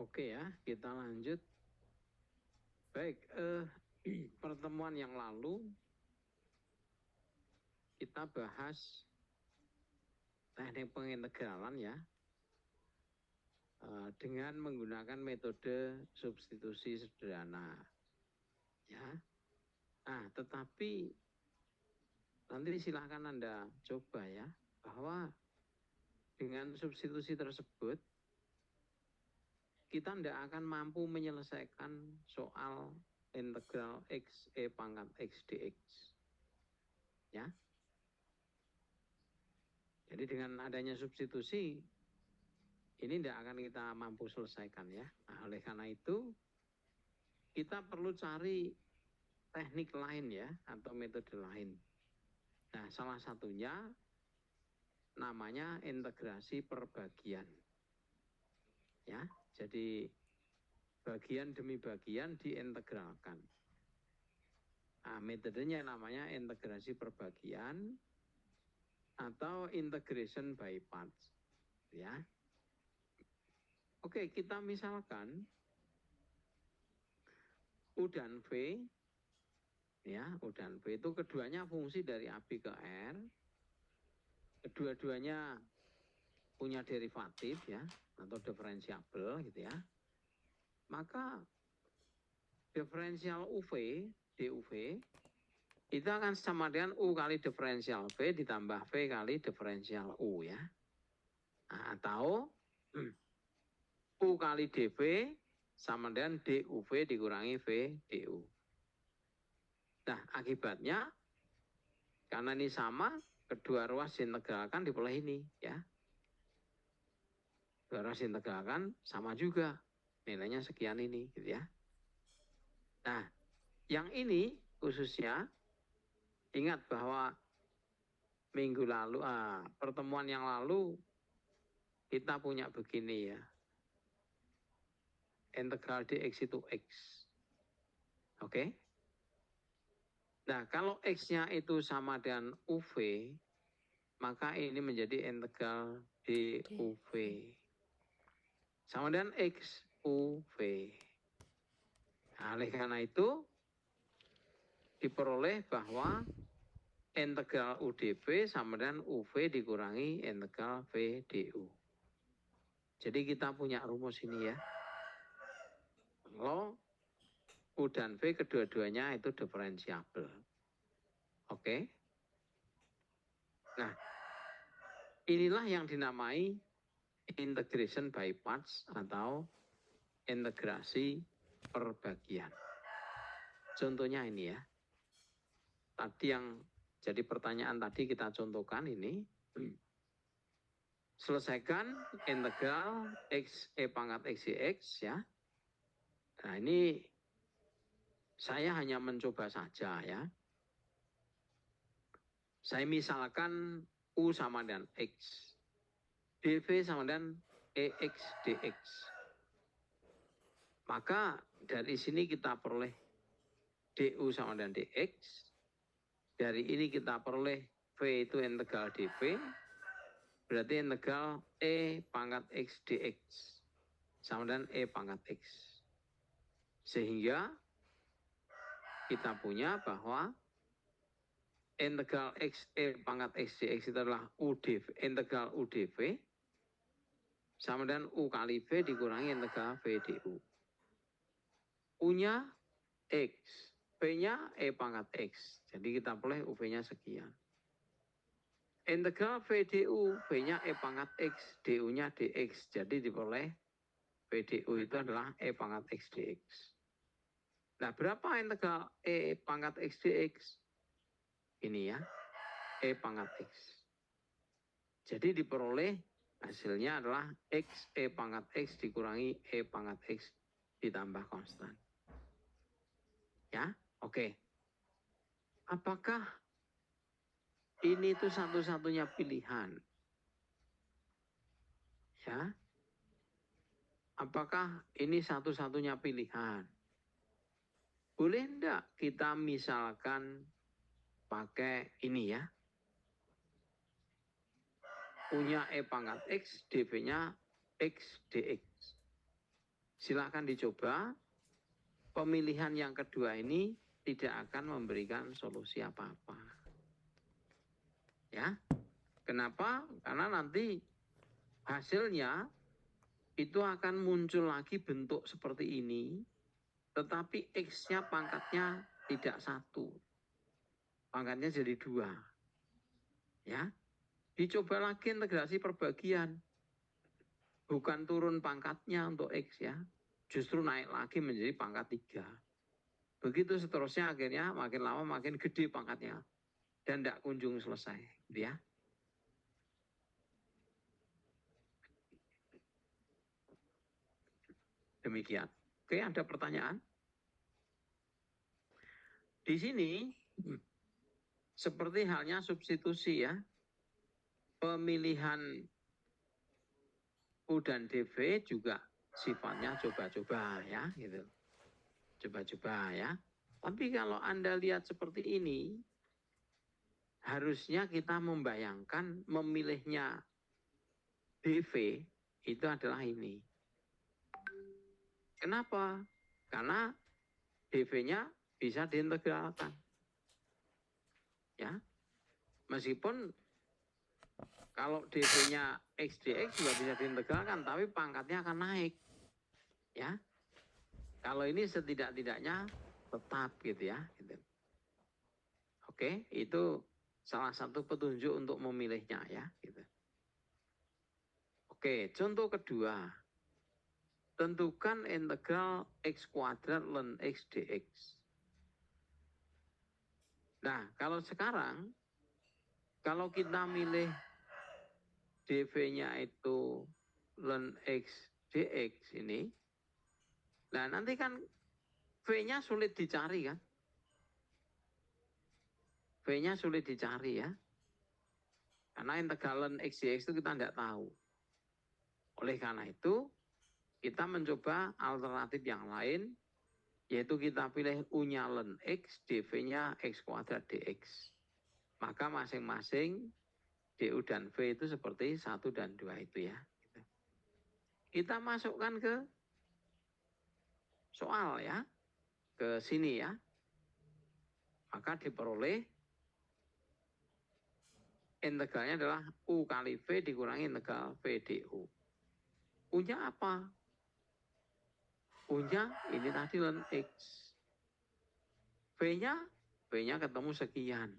Oke ya, kita lanjut. Baik, pertemuan yang lalu kita bahas teknik pengintegralan ya, dengan menggunakan metode substitusi sederhana. Ya, tetapi nanti silakan Anda coba ya, bahwa dengan substitusi tersebut kita tidak akan mampu menyelesaikan soal integral x e pangkat x dx. Ya. Jadi dengan adanya substitusi ini tidak akan kita mampu selesaikan ya. Nah, oleh karena itu kita perlu cari teknik lain ya atau metode lain. Nah, salah satunya namanya integrasi perbagian. Ya, jadi bagian demi bagian diintegralkan. Nah, metodenya namanya integrasi perbagian atau integration by parts. Ya. Oke, kita misalkan U dan V, ya, U dan V itu keduanya fungsi dari AB ke R, kedua-duanya punya derivatif ya, atau diferensiabel gitu ya. Maka diferensial UV, DUV, itu akan sama dengan U kali diferensial V ditambah V kali diferensial U ya. Nah, atau U kali DV sama dengan DUV dikurangi V DU. Nah, akibatnya karena ini sama, kedua ruas diintegralkan diperoleh ini ya. Kedua ruas diintegralkan sama juga. Nilainya sekian ini gitu ya. Nah, yang ini khususnya ingat bahwa minggu lalu, pertemuan yang lalu kita punya begini ya. Integral dx itu x. Oke. Nah, kalau x-nya itu sama dengan UV, maka ini menjadi integral DUV. Sama dengan x UV. Nah, oleh karena itu, diperoleh bahwa integral UdV sama dengan UV dikurangi integral VdU. Jadi kita punya rumus ini ya. Kalau U dan V kedua-duanya itu diferensiabel. Oke. Nah, inilah yang dinamai integration by parts atau integrasi perbagian. Contohnya ini ya. Tadi yang jadi pertanyaan tadi kita contohkan ini. Selesaikan integral x e pangkat x dx ya. Nah, ini saya hanya mencoba saja ya. Saya misalkan U sama dengan X. dV sama dengan EX dx. Maka dari sini kita peroleh DU sama dengan dx. Dari ini kita peroleh V itu integral dV. Berarti integral E pangkat X dx. Sama dengan E pangkat X. Sehingga kita punya bahwa integral x e pangkat x dx itu adalah UdV, integral UdV sama dengan U kali V dikurangi integral V du. U-nya X, V-nya E pangkat X. Jadi kita peroleh UV-nya sekian. Integral V du, V-nya E pangkat X, du-nya dx. Jadi diperoleh V du itu adalah E pangkat X dx. Nah, berapa integral E pangkat X dx? Ini ya, E pangkat X. Jadi diperoleh hasilnya adalah X E pangkat X dikurangi E pangkat X ditambah konstan. Ya, oke. Apakah ini itu satu-satunya pilihan? Ya. Apakah ini satu-satunya pilihan? Boleh enggak kita misalkan pakai ini ya. U-nya E pangkat X, dV-nya X dx. silakan dicoba. Pemilihan yang kedua ini tidak akan memberikan solusi apa-apa. Ya. Kenapa? Karena nanti hasilnya itu akan muncul lagi bentuk seperti ini, tetapi X-nya pangkatnya tidak 1. Pangkatnya jadi 2. Ya. Dicoba lagi integrasi perbagian. Bukan turun pangkatnya untuk X ya. Justru naik lagi menjadi pangkat 3. Begitu seterusnya, akhirnya makin lama makin gede pangkatnya. Dan tidak kunjung selesai. Ya. Demikian. Oke, ada pertanyaan? Di sini, seperti halnya substitusi ya. Pemilihan U dan DV juga sifatnya coba-coba ya. Gitu. Coba-coba ya. Tapi kalau Anda lihat seperti ini, harusnya kita membayangkan memilihnya DV itu adalah ini. Kenapa? Karena DV-nya bisa diintegralkan. Ya. Meskipun kalau DV-nya X dx juga bisa diintegralkan, tapi pangkatnya akan naik. Ya. Kalau ini setidak-tidaknya tetap gitu ya. Gitu. Oke, itu salah satu petunjuk untuk memilihnya ya. Gitu. Oke, contoh kedua. Tentukan integral X kuadrat ln X dx. Nah, kalau sekarang, kalau kita milih dv-nya itu ln X dx ini, nah nanti kan V-nya sulit dicari kan? V-nya sulit dicari ya. Karena integral ln X dx itu kita tidak tahu. Oleh karena itu, kita mencoba alternatif yang lain, yaitu kita pilih U-nya ln X, dv-nya X kuadrat dx. Maka masing-masing du dan v itu seperti 1 dan 2 itu ya. Kita masukkan ke soal ya, ke sini ya. Maka diperoleh integralnya adalah U kali V dikurangi integral V du. U-nya apa? U-nya ini tadi ln X. V-nya ketemu sekian.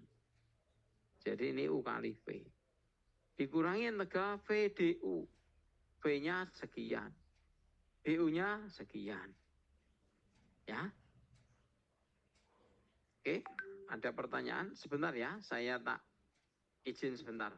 Jadi ini U kali V. Dikurangi integral V du. V-nya sekian. du-nya sekian. Ya. Oke, ada pertanyaan? Sebentar ya, saya tak izin sebentar.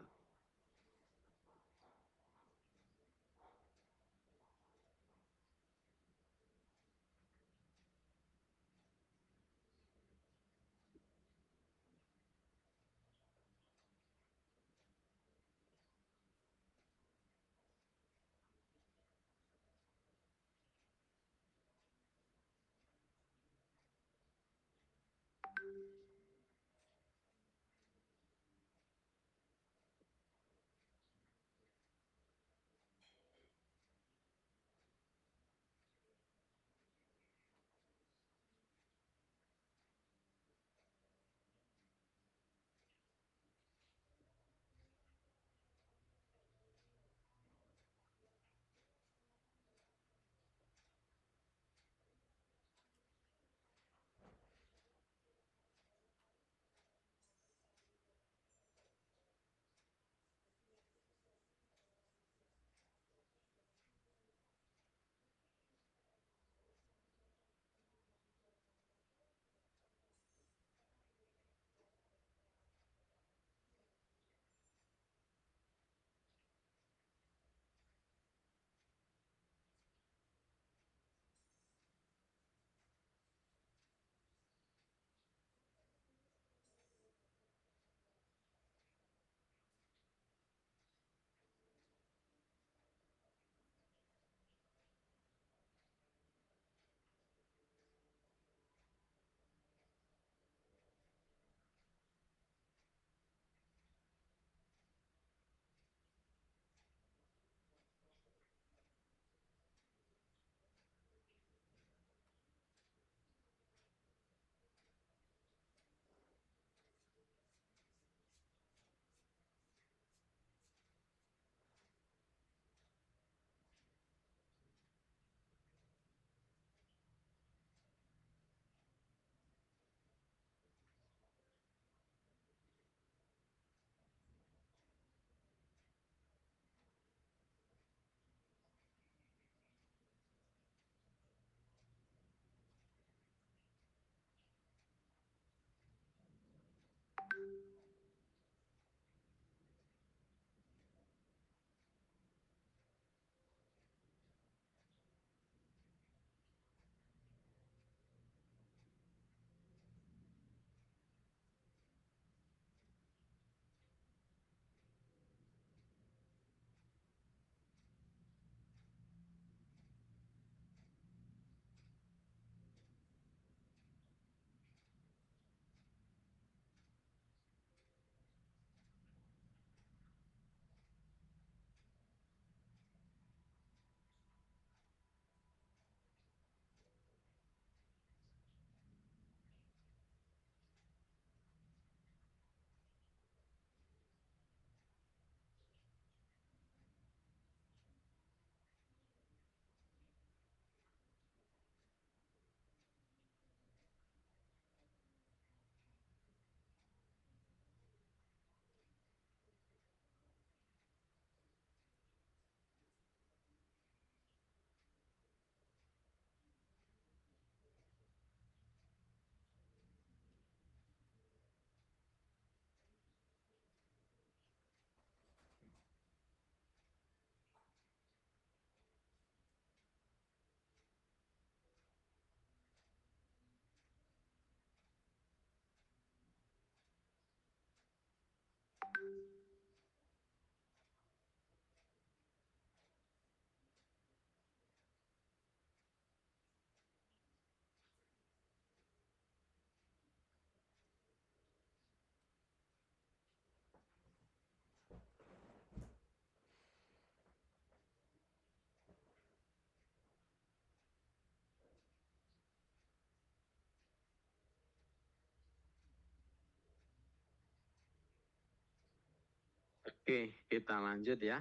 Oke, kita lanjut ya.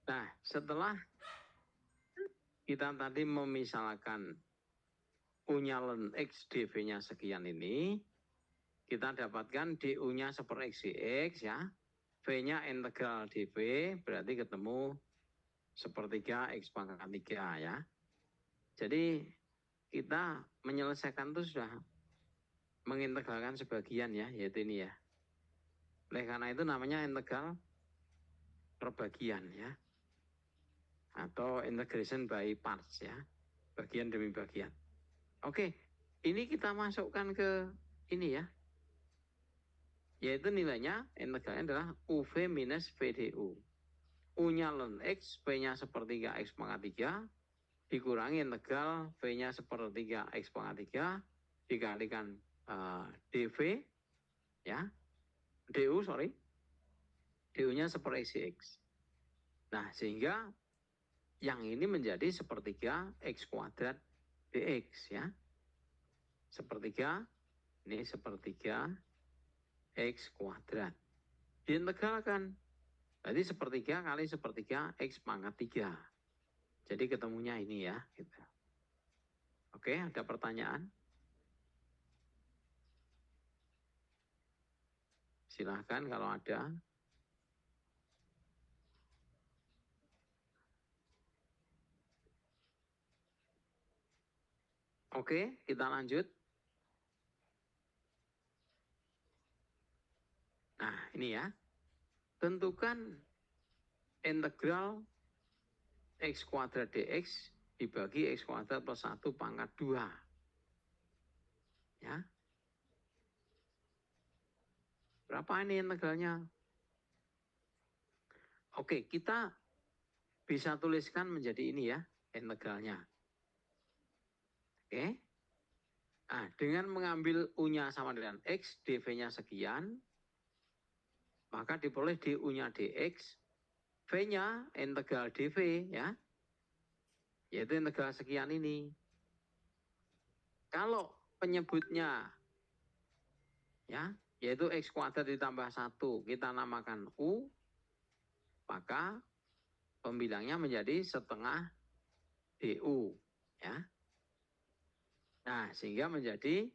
Nah, setelah kita tadi memisalkan U-nya ln X, dV-nya sekian ini, kita dapatkan DU-nya seper X dx ya. V-nya integral dV, berarti ketemu sepertiga X pangkat 3 ya. Jadi kita menyelesaikan itu sudah mengintegralkan sebagian ya, yaitu ini ya. Oleh karena itu namanya integral perbagian ya. Atau integration by parts ya. Bagian demi bagian. Oke, ini kita masukkan ke ini ya. Yaitu nilainya integralnya adalah UV minus VDU. U-nya ln X, V-nya sepertiga X pangkat 3, dikurangi integral V-nya sepertiga X pangkat 3, dikalikan dV, ya, DU, DU-nya seper X dx. Nah, sehingga yang ini menjadi sepertiga X kuadrat dx, ya. Sepertiga, ini sepertiga X kuadrat. Diintegralkan, berarti sepertiga kali sepertiga X pangkat 3. Jadi ketemunya ini ya. Gitu. Oke, ada pertanyaan? Silahkan kalau ada. Oke, kita lanjut. Nah, ini ya. Tentukan integral X kuadrat dx dibagi X kuadrat plus 1 pangkat 2. Ya. Berapa ini integralnya? Oke, kita bisa tuliskan menjadi ini ya, integralnya. Oke. Nah, dengan mengambil U-nya sama dengan X, dV-nya sekian, maka diperoleh DU-nya dx, V-nya integral dV ya, yaitu integral sekian ini. Kalau penyebutnya ya, yaitu X kuadrat ditambah 1, kita namakan U, maka pembilangnya menjadi setengah DU ya. Nah, sehingga menjadi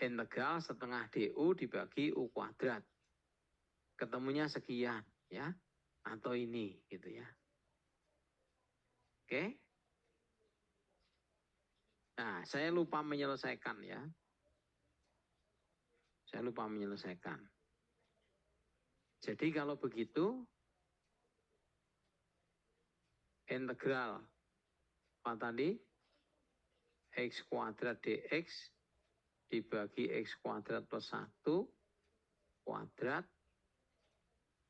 integral setengah DU dibagi U kuadrat. Ketemunya sekian ya, atau ini gitu ya. Oke. Nah, saya lupa menyelesaikan ya. Saya lupa menyelesaikan. Jadi kalau begitu, integral apa tadi? X kuadrat dx dibagi X kuadrat plus 1 kuadrat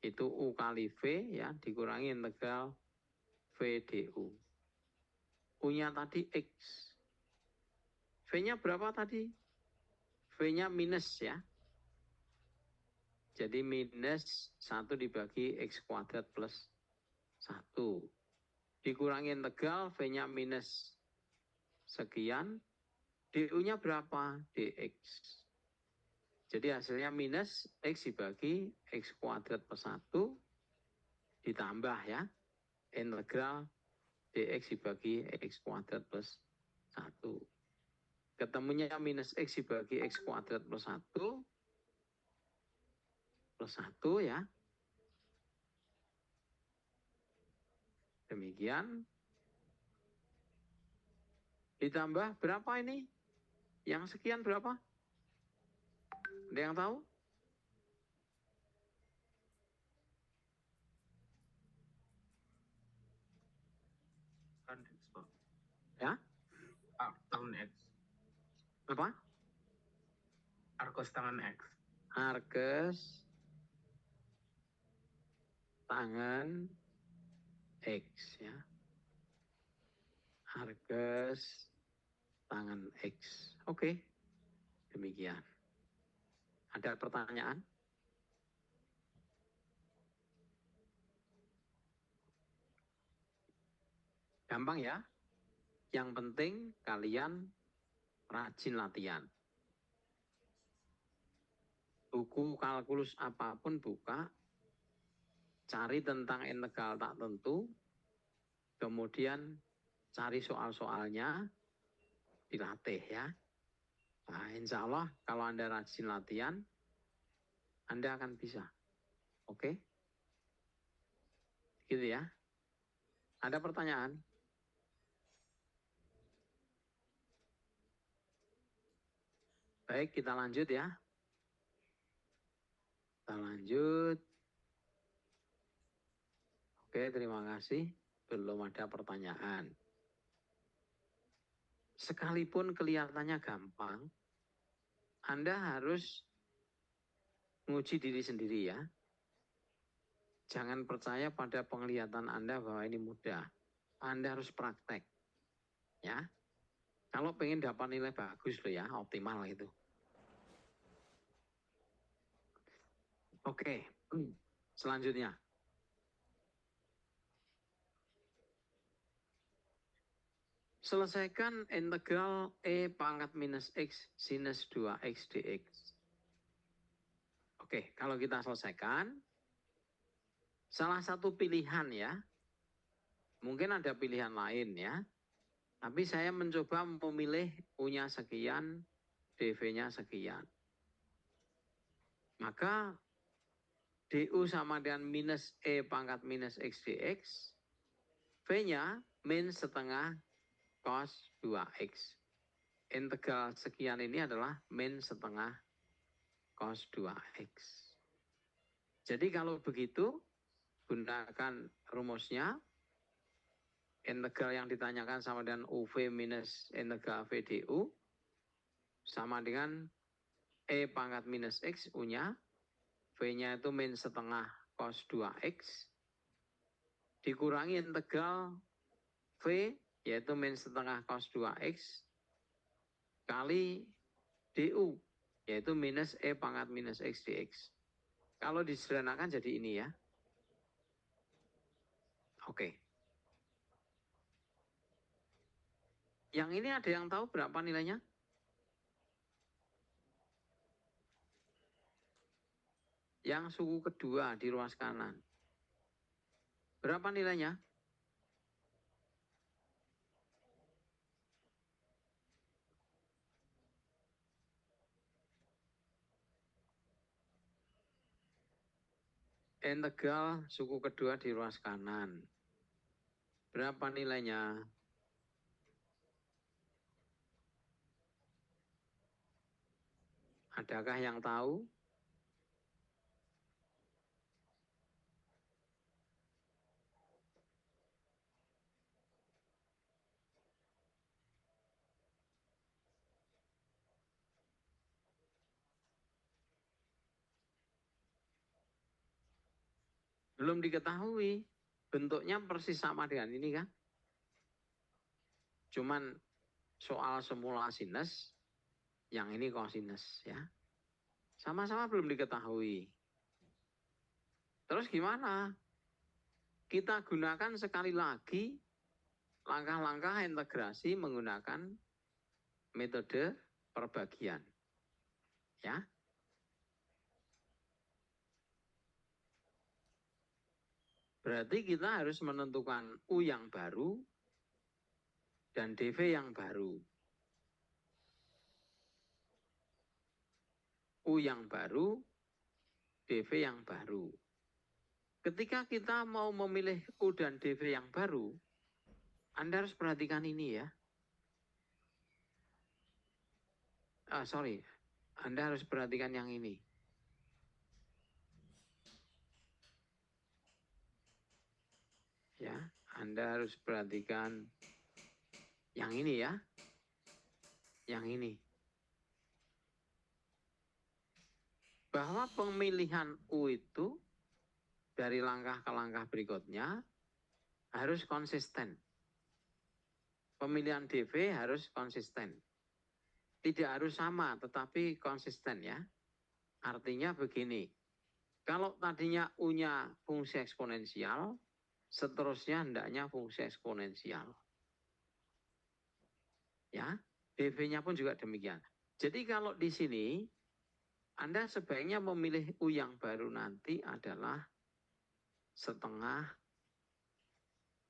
itu U kali V ya, dikurangi integral V du. U-nya tadi X. V-nya berapa tadi? V-nya minus ya. Jadi minus 1 dibagi X kuadrat plus 1. Dikurangi integral V-nya minus sekian. DU-nya berapa? dx. Jadi hasilnya minus X dibagi X kuadrat plus 1 ditambah ya. Integral dx dibagi X kuadrat plus 1. Ketemunya minus X dibagi X kuadrat plus 1 ya. Demikian. Ditambah berapa ini? Yang sekian berapa? Ada yang tahu? Kan X, Pak. Ya? Tangan X. Apa? Arkos tangan X. Arkes tangan X ya. Arkes tangan X. Oke. Demikian. Ada pertanyaan? Gampang ya. Yang penting kalian rajin latihan. Buku kalkulus apapun buka, cari tentang integral tak tentu, kemudian cari soal-soalnya, dilatih ya. Nah, insya Allah kalau Anda rajin latihan, Anda akan bisa. Oke? Gitu ya. Ada pertanyaan? Baik, kita lanjut ya. Kita lanjut. Oke, terima kasih. Belum ada pertanyaan. Sekalipun kelihatannya gampang, Anda harus menguji diri sendiri ya. Jangan percaya pada penglihatan Anda bahwa ini mudah. Anda harus praktek. Ya. Kalau pengen dapat nilai bagus loh ya, optimal itu. Oke, selanjutnya. Selesaikan integral E pangkat minus X sinus 2X dx. Oke, kalau kita selesaikan, salah satu pilihan ya, mungkin ada pilihan lain ya, tapi saya mencoba memilih U-nya sekian, dV-nya sekian. Maka du sama dengan minus E pangkat minus X dx, V-nya min setengah cos 2X. Integral sekian ini adalah min setengah cos 2X. Jadi kalau begitu, gunakan rumusnya. Integral yang ditanyakan sama dengan UV minus integral V du sama dengan E pangkat minus X U-nya. V-nya itu min setengah cos 2X. Dikurangi integral V, yaitu min setengah cos 2X, kali du, yaitu minus E pangkat minus X dx. Kalau disederhanakan jadi ini ya. Oke. Yang ini ada yang tahu berapa nilainya? Yang suku kedua di ruas kanan. Berapa nilainya? Integral suku kedua di ruas kanan. Berapa nilainya? Adakah yang tahu? Belum diketahui. Bentuknya persis sama dengan ini kan? Cuman soal semula sinus, yang ini kosinus ya. Sama-sama belum diketahui. Terus gimana? Kita gunakan sekali lagi langkah-langkah integrasi menggunakan metode perbagian. Ya. Berarti kita harus menentukan U yang baru dan dV yang baru. U yang baru, dV yang baru. Ketika kita mau memilih U dan dV yang baru, Anda harus perhatikan ini ya. Anda harus perhatikan yang ini. Ya, Anda harus perhatikan yang ini ya. Yang ini. Bahwa pemilihan U itu dari langkah ke langkah berikutnya harus konsisten. Pemilihan dV harus konsisten. Tidak harus sama, tetapi konsisten ya. Artinya begini, kalau tadinya U-nya fungsi eksponensial, seterusnya hendaknya fungsi eksponensial. Ya, dV-nya pun juga demikian. Jadi kalau di sini, Anda sebaiknya memilih U yang baru nanti adalah setengah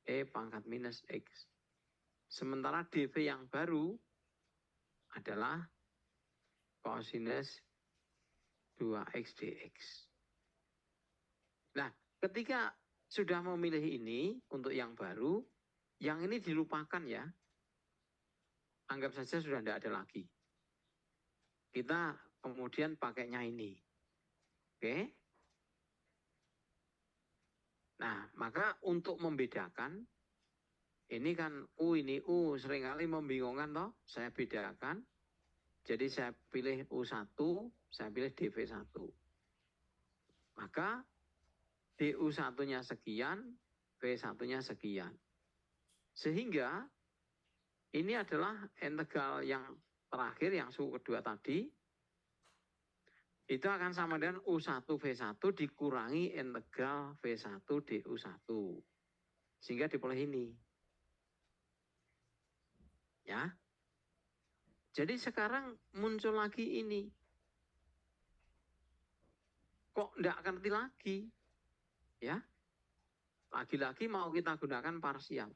E pangkat minus X. Sementara dV yang baru adalah kosinus 2X dx. Nah, ketika sudah memilih ini untuk yang baru, yang ini dilupakan ya. Anggap saja sudah tidak ada lagi. Kita kemudian pakainya ini. Oke? Nah, maka untuk membedakan, ini kan U ini U, seringkali membingungkan toh. Saya bedakan, jadi saya pilih U1, saya pilih dV1. Maka DU1-nya sekian, V1-nya sekian. Sehingga ini adalah integral yang terakhir, yang suku kedua tadi, itu akan sama dengan U1 V1 dikurangi integral V1 DU1. Sehingga diperoleh ini. Ya. Jadi sekarang muncul lagi ini. Kok tidak ngerti lagi? Ya. Lagi-lagi mau kita gunakan parsial.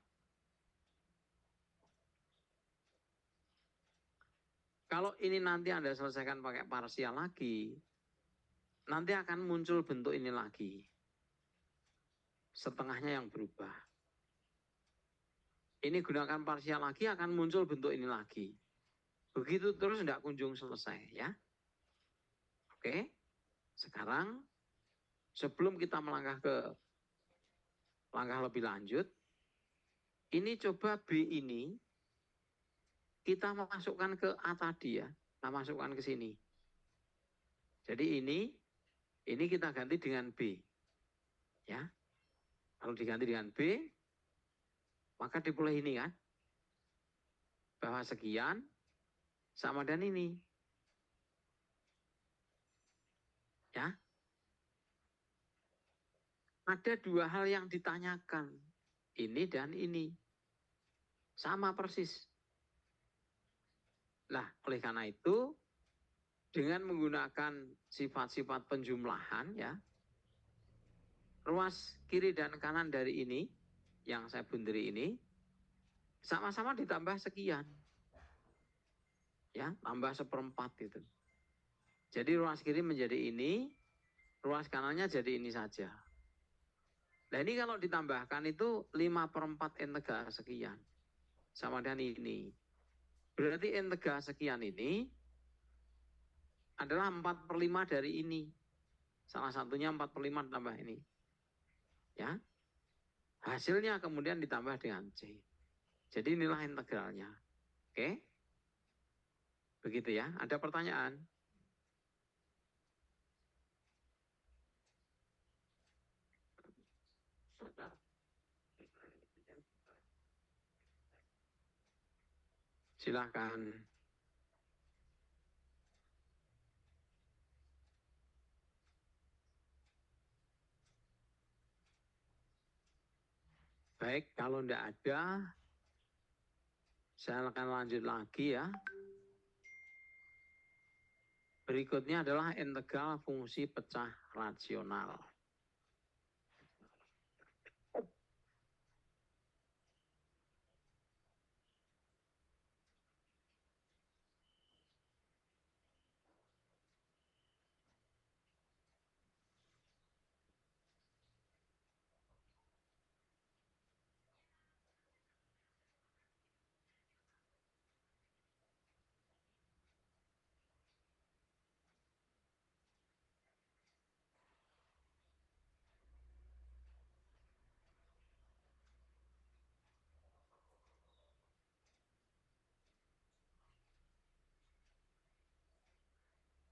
Kalau ini nanti Anda selesaikan pakai parsial lagi, nanti akan muncul bentuk ini lagi. Setengahnya yang berubah. Ini gunakan parsial lagi, akan muncul bentuk ini lagi. Begitu terus tidak kunjung selesai ya. Oke. Sekarang sebelum kita melangkah ke langkah lebih lanjut, ini coba B ini kita masukkan ke A tadi ya. Kita masukkan ke sini. Jadi ini kita ganti dengan B. Ya. Kalau diganti dengan B, maka diperoleh ini kan. Bahwa sekian sama dengan ini. Ya. Ada dua hal yang ditanyakan. Ini dan ini. Sama persis. Nah, oleh karena itu, dengan menggunakan sifat-sifat penjumlahan ya, ruas kiri dan kanan dari ini, yang saya bunderi ini, sama-sama ditambah sekian. Ya, tambah 1/4 itu. Jadi ruas kiri menjadi ini, ruas kanannya jadi ini saja. Nah ini kalau ditambahkan itu 5/4 integral sekian. Sama dengan ini. Berarti integral sekian ini adalah 4/5 dari ini. Salah satunya 4/5 tambah ini. Ya. Hasilnya kemudian ditambah dengan C. Jadi inilah integralnya. Oke? Begitu ya. Ada pertanyaan? Silakan. Baik, kalau tidak ada, saya akan lanjut lagi ya. Berikutnya adalah integral fungsi pecah rasional.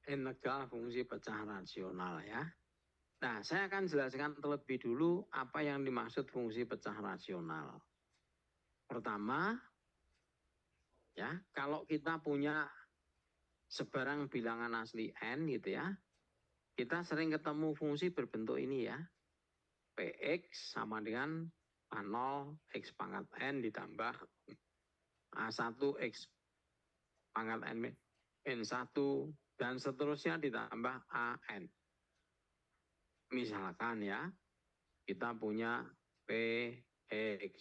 Integral fungsi pecah rasional ya. Nah, saya akan jelaskan terlebih dulu apa yang dimaksud fungsi pecah rasional. Pertama, ya, kalau kita punya sebarang bilangan asli n gitu ya, kita sering ketemu fungsi berbentuk ini ya. Px sama dengan A0 x pangkat n ditambah A1 x pangkat n1 dan seterusnya ditambah an. Misalkan ya, kita punya PX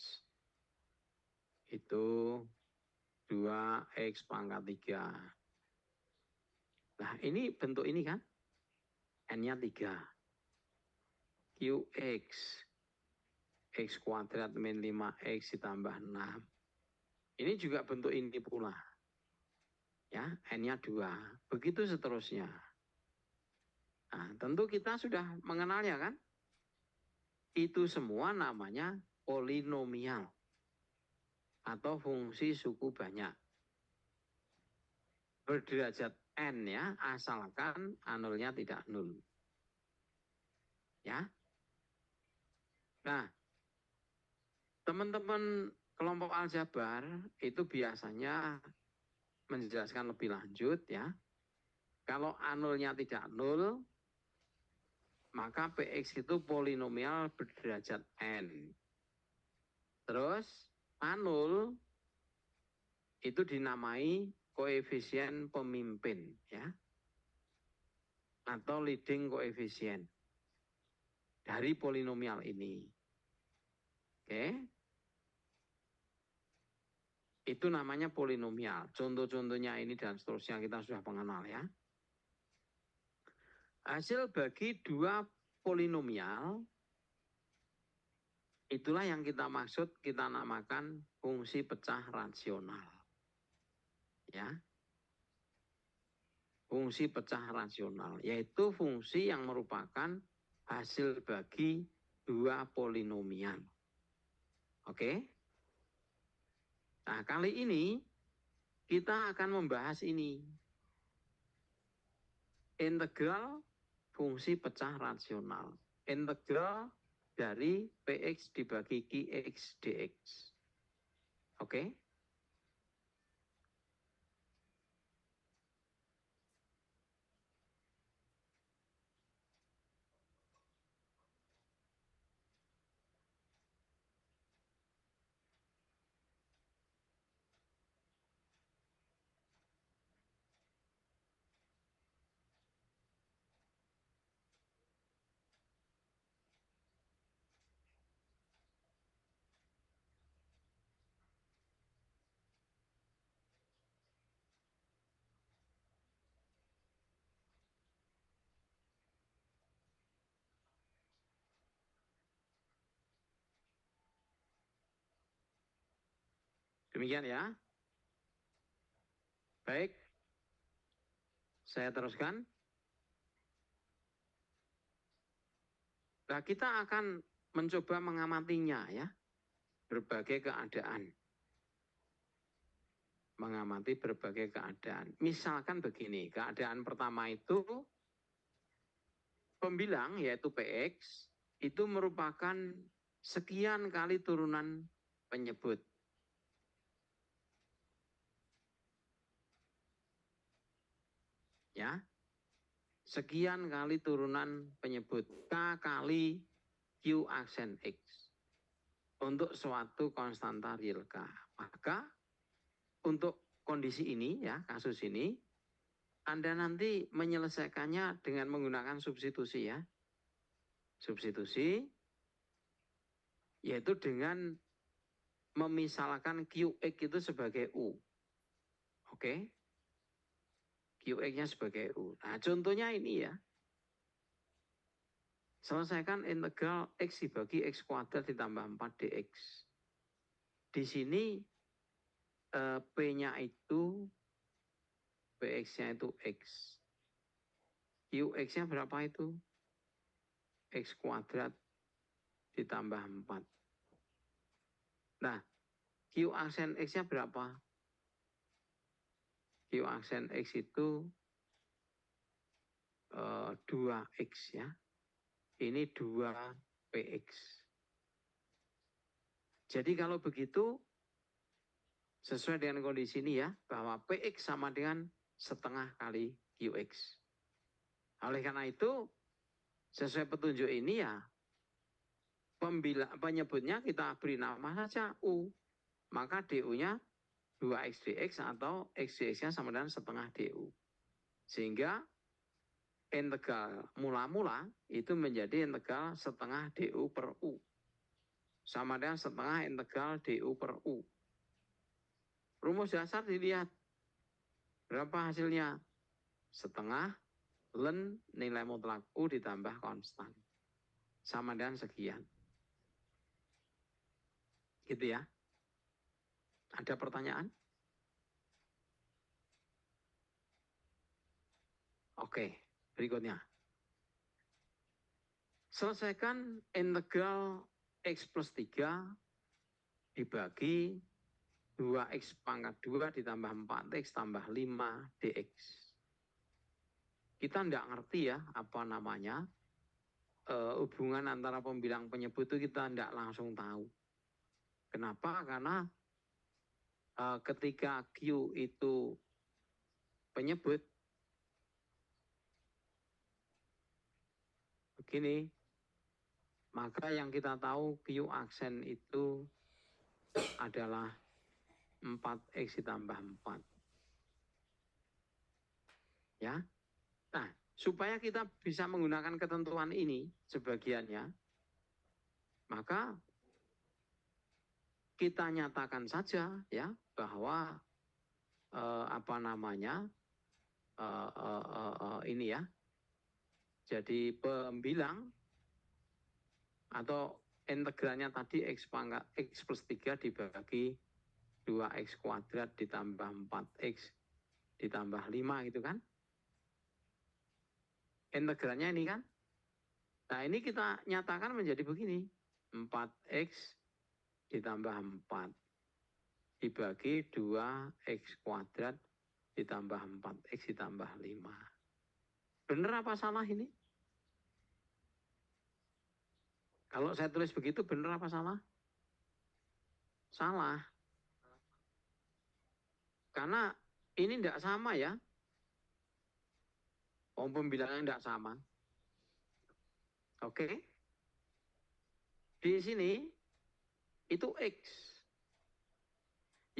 itu 2X pangkat 3. Nah ini bentuk ini kan, N-nya 3. QX, X kuadrat min 5X ditambah 6. Ini juga bentuk ini pula. Ya, N-nya 2. Begitu seterusnya. Nah, tentu kita sudah mengenalnya kan? Itu semua namanya polinomial atau fungsi suku banyak. Berderajat N ya, asalkan anulnya tidak nol. Ya. Nah, teman-teman kelompok aljabar itu biasanya menjelaskan lebih lanjut ya. Kalau anulnya tidak nol, maka PX itu polinomial berderajat N. Terus anul itu dinamai koefisien pemimpin ya. Atau leading koefisien dari polinomial ini. Oke. Itu namanya polinomial. Contoh-contohnya ini dan seterusnya kita sudah mengenal ya. Hasil bagi dua polinomial, itulah yang kita maksud, kita namakan fungsi pecah rasional. Ya. Fungsi pecah rasional, yaitu fungsi yang merupakan hasil bagi dua polinomial. Oke? Nah, kali ini kita akan membahas ini. Integral fungsi pecah rasional. Integral dari PX dibagi QX dx. Oke? Demikian ya. Baik. Saya teruskan. Nah, kita akan mencoba mengamatinya ya. Berbagai keadaan. Mengamati berbagai keadaan. Misalkan begini, keadaan pertama itu pembilang yaitu PX itu merupakan sekian kali turunan penyebut. Ya. Sekian kali turunan penyebut K kali Q aksen X untuk suatu konstanta real K. Maka untuk kondisi ini ya, kasus ini Anda nanti menyelesaikannya dengan menggunakan substitusi ya. Substitusi yaitu dengan memisalkan QX itu sebagai U. Oke? QX-nya sebagai U. Nah, contohnya ini ya. Selesaikan integral X dibagi X kuadrat ditambah 4 dx. Di sini P-nya itu, Px-nya itu X. Qx-nya berapa itu? X kuadrat ditambah 4. Nah, Q aksen X-nya berapa? Q aksen X itu 2X ya. Ini 2Px. Jadi kalau begitu, sesuai dengan kondisi ini ya, bahwa Px sama dengan setengah kali Qx. Oleh karena itu, sesuai petunjuk ini ya, penyebutnya kita beri nama saja U. Maka DU-nya 2X dx atau X dx-nya sama dengan setengah DU. Sehingga integral mula-mula itu menjadi integral setengah du per u. Sama dengan setengah integral du per u. Rumus dasar dilihat. Berapa hasilnya? Setengah ln nilai mutlak u ditambah konstan. Sama dengan sekian. Gitu ya. Ada pertanyaan? Oke, berikutnya. Selesaikan integral x plus 3 dibagi 2x pangkat 2 ditambah 4x tambah 5 dx. Kita tidak ngerti ya apa namanya hubungan antara pembilang penyebut itu kita tidak langsung tahu. Kenapa? Karena ketika Q itu penyebut, begini, maka yang kita tahu Q aksen itu adalah 4x ditambah 4. Ya. Nah, supaya kita bisa menggunakan ketentuan ini sebagiannya, maka kita nyatakan saja ya bahwa apa namanya ini ya. Jadi pembilang atau integralnya tadi x plus 3 dibagi 2x kuadrat ditambah 4x ditambah 5 gitu kan. Integralnya ini kan. Nah ini kita nyatakan menjadi begini. 4x ditambah 4 dibagi 2x kuadrat ditambah 4x ditambah 5. Benar apa salah ini? Kalau saya tulis begitu benar apa salah? Salah. Karena ini tidak sama ya. Pembilangnya tidak sama. Oke. Di sini itu X.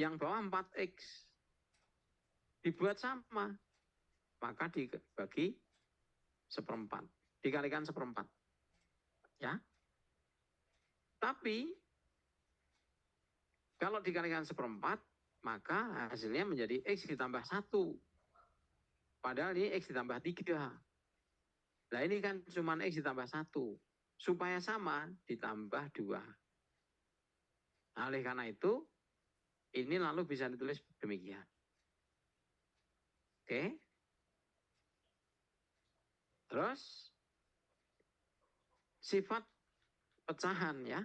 Yang bawah 4X. Dibuat sama. Maka dibagi 1/4. Dikalikan 1/4. Ya. Tapi kalau dikalikan 1/4, maka hasilnya menjadi X ditambah 1. Padahal ini X ditambah 3. Nah ini kan cuma X ditambah 1. Supaya sama ditambah 2. Nah, oleh karena itu, ini lalu bisa ditulis demikian. Oke. Terus, sifat pecahan ya.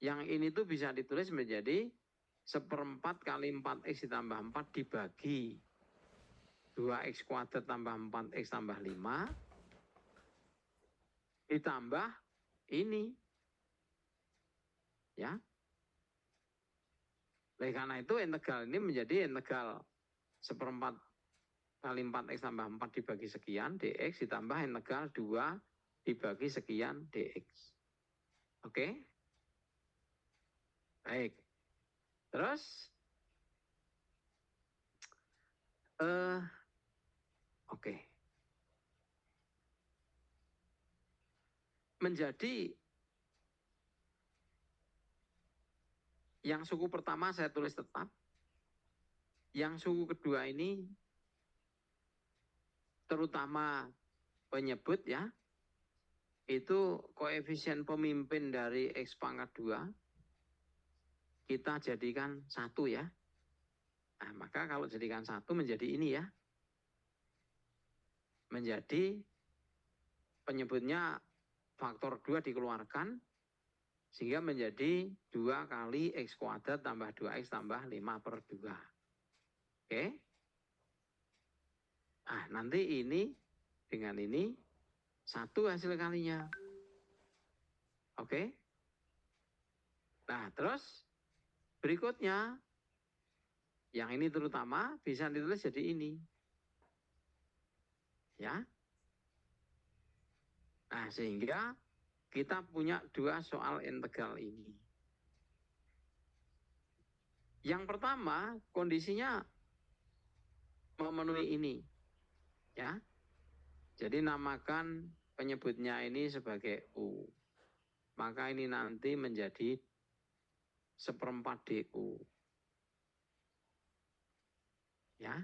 Yang ini tuh bisa ditulis menjadi 1/4 kali 4x ditambah 4 dibagi 2x kuadrat tambah 4x tambah 5 ditambah ini. Ya. Oleh karena itu integral ini menjadi integral 1/4 kali 4x tambah 4 dibagi sekian dx ditambah integral 2 dibagi sekian dx. Oke? Baik. Terus oke. Menjadi yang suku pertama saya tulis tetap. Yang suku kedua ini terutama penyebut ya. Itu koefisien pemimpin dari X pangkat 2 kita jadikan 1 ya. Nah, maka kalau jadikan 1 menjadi ini ya. Menjadi penyebutnya faktor 2 dikeluarkan sehingga menjadi 2 kali X kuadrat tambah 2X tambah 5/2. Oke. Nah, nanti ini dengan ini 1 hasil kalinya. Oke. Nah, terus berikutnya yang ini terutama bisa ditulis jadi ini. Ya. Nah, sehingga kita punya 2 soal integral ini. Yang pertama, kondisinya memenuhi ini. Ya. Jadi namakan penyebutnya ini sebagai U. Maka ini nanti menjadi 1/4 DU. Ya.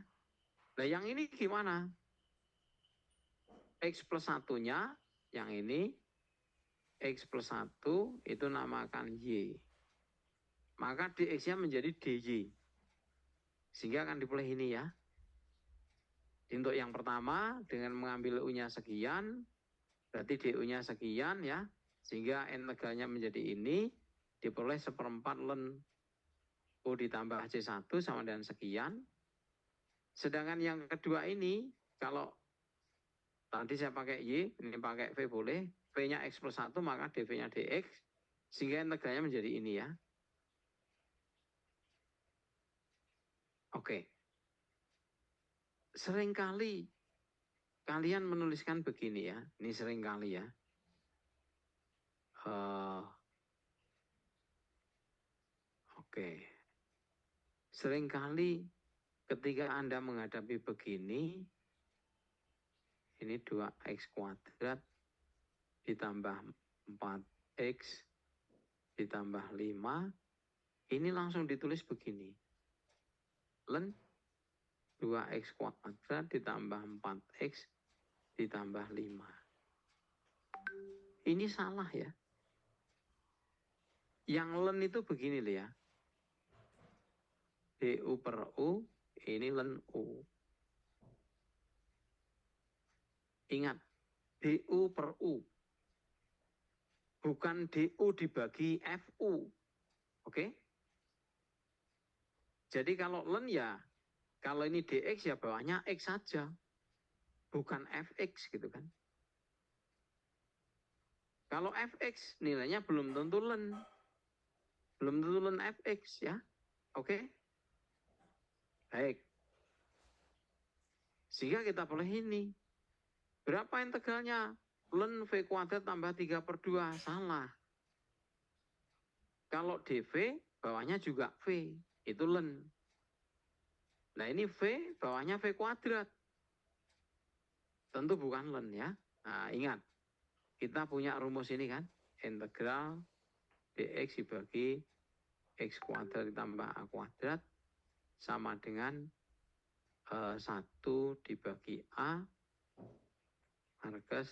Nah yang ini gimana? X plus 1-nya, yang ini, X plus 1 itu namakan Y. Maka dx-nya menjadi dy. Sehingga akan dipilih ini ya. Untuk yang pertama, dengan mengambil U-nya sekian, berarti du-nya sekian ya. Sehingga integralnya menjadi ini, diperoleh 1/4 ln U ditambah C1 sama dengan sekian. Sedangkan yang kedua ini, kalau tadi saya pakai Y, ini pakai V boleh. V-nya X plus 1, maka dV-nya dx. Sehingga integralnya menjadi ini ya. Oke. Seringkali kalian menuliskan begini ya. Ini seringkali ya. Oke. Seringkali ketika Anda menghadapi begini, ini 2x kuadrat ditambah 4x ditambah 5, ini langsung ditulis begini. Ln 2x kuadrat ditambah 4x ditambah 5. Ini salah ya. Yang ln itu begini loh ya. du per U, ini ln U. Ingat, du per U. Bukan du dibagi FU. Oke? Jadi kalau ln ya, kalau ini dx ya bawahnya x saja. Bukan fx gitu kan. Kalau fx nilainya belum tentu ln. Belum tentu ln fx ya. Oke? Baik. Sehingga kita boleh ini. Berapa integralnya? Ln V kuadrat tambah 3/2. Salah. Kalau dv, bawahnya juga V. Itu ln. Nah ini V, bawahnya V kuadrat. Tentu bukan ln ya. Nah ingat. Kita punya rumus ini kan. Integral dx dibagi x kuadrat ditambah a kuadrat sama dengan 1 dibagi a markas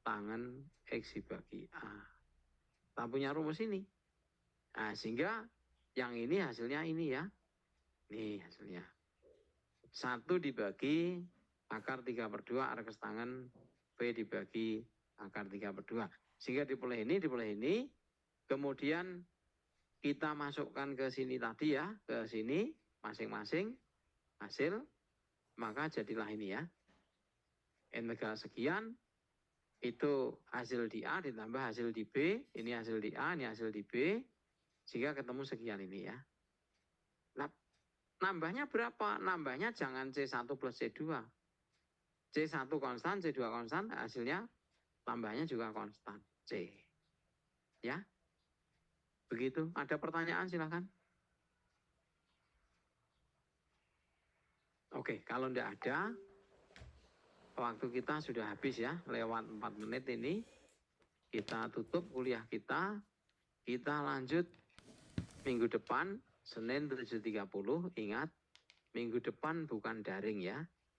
tangan x dibagi a. Kita punya rumus ini. Nah, sehingga yang ini hasilnya ini ya. Nih hasilnya. 1 dibagi akar 3/2 markas tangan V dibagi akar 3/2. Sehingga dipilih ini. Kemudian kita masukkan ke sini tadi ya. Ke sini masing-masing hasil. Maka jadilah ini ya. Integral sekian. Itu hasil di A ditambah hasil di B. Ini hasil di A, ini hasil di B. Sehingga ketemu sekian ini ya. Nah, nambahnya berapa? Nambahnya jangan C1 plus C2. C1 konstan, C2 konstan, hasilnya tambahnya juga konstan. C. Ya. Begitu. Ada pertanyaan silakan. Oke, kalau tidak ada, waktu kita sudah habis ya. Lewat 4 menit ini. Kita tutup kuliah kita. Kita lanjut minggu depan, Senin 7.30, ingat, minggu depan bukan daring ya.